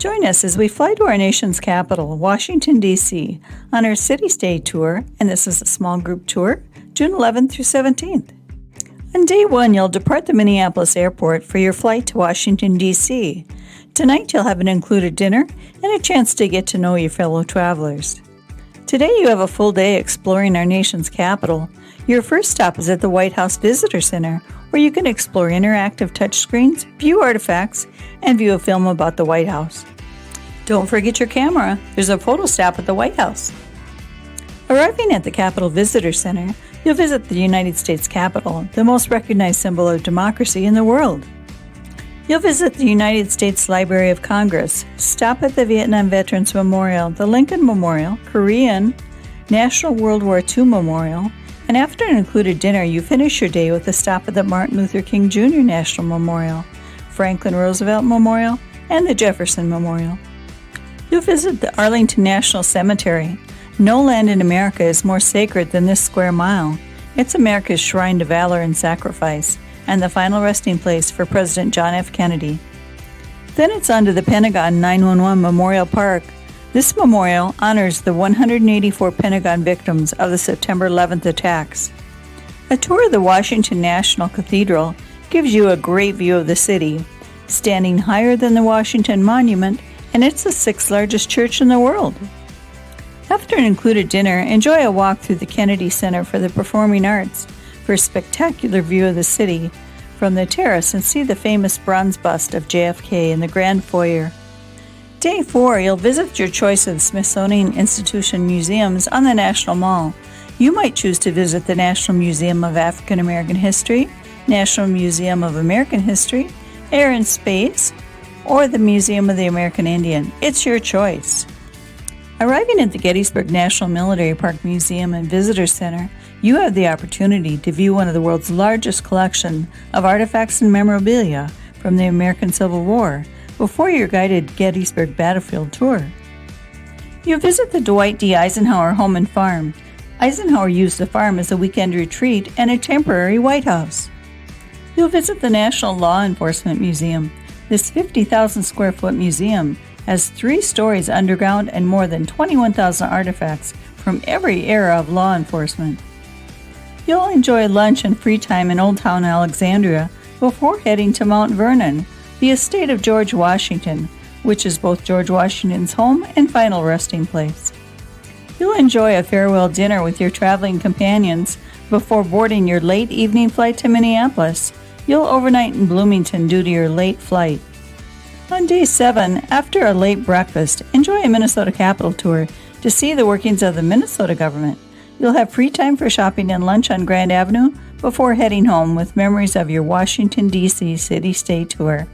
Join us as we fly to our nation's capital, Washington, D.C., on our city-state tour, and this is a small group tour, June 11th through 17th. On day one, you'll depart the Minneapolis airport for your flight to Washington, D.C. Tonight, you'll have an included dinner and a chance to get to know your fellow travelers. Today, you have a full day exploring our nation's capital. Your first stop is at the White House Visitor Center, where you can explore interactive touchscreens, view artifacts, and view a film about the White House. Don't forget your camera. There's a photo stop at the White House. Arriving at the Capitol Visitor Center, you'll visit the United States Capitol, the most recognized symbol of democracy in the world. You'll visit the United States Library of Congress, stop at the Vietnam Veterans Memorial, the Lincoln Memorial, Korean, National World War II Memorial, and after an included dinner, you finish your day with a stop at the Martin Luther King Jr. National Memorial, Franklin Roosevelt Memorial, and the Jefferson Memorial. You'll visit the Arlington National Cemetery. No land in America is more sacred than this square mile. It's America's shrine to valor and sacrifice, and the final resting place for President John F. Kennedy. Then it's on to the Pentagon 911 Memorial Park. This memorial honors the 184 Pentagon victims of the September 11th attacks. A tour of the Washington National Cathedral gives you a great view of the city, standing higher than the Washington Monument, and it's the sixth largest church in the world. After an included dinner, enjoy a walk through the Kennedy Center for the Performing Arts for a spectacular view of the city from the terrace and see the famous bronze bust of JFK in the Grand Foyer. Day 4, you'll visit your choice of Smithsonian Institution museums on the National Mall. You might choose to visit the National Museum of African American History, National Museum of American History, Air and Space, or the Museum of the American Indian. It's your choice. Arriving at the Gettysburg National Military Park Museum and Visitor Center, you have the opportunity to view one of the world's largest collection of artifacts and memorabilia from the American Civil War before your guided Gettysburg Battlefield tour. You visit the Dwight D. Eisenhower Home and Farm. Eisenhower used the farm as a weekend retreat and a temporary White House. You'll visit the National Law Enforcement Museum. This 50,000 square foot museum has 3 stories underground and more than 21,000 artifacts from every era of law enforcement. You'll enjoy lunch and free time in Old Town Alexandria before heading to Mount Vernon, the estate of George Washington, which is both George Washington's home and final resting place. You'll enjoy a farewell dinner with your traveling companions before boarding your late evening flight to Minneapolis. You'll overnight in Bloomington due to your late flight. On day 7, after a late breakfast, enjoy a Minnesota Capitol tour to see the workings of the Minnesota government. You'll have free time for shopping and lunch on Grand Avenue before heading home with memories of your Washington, D.C. city-state tour.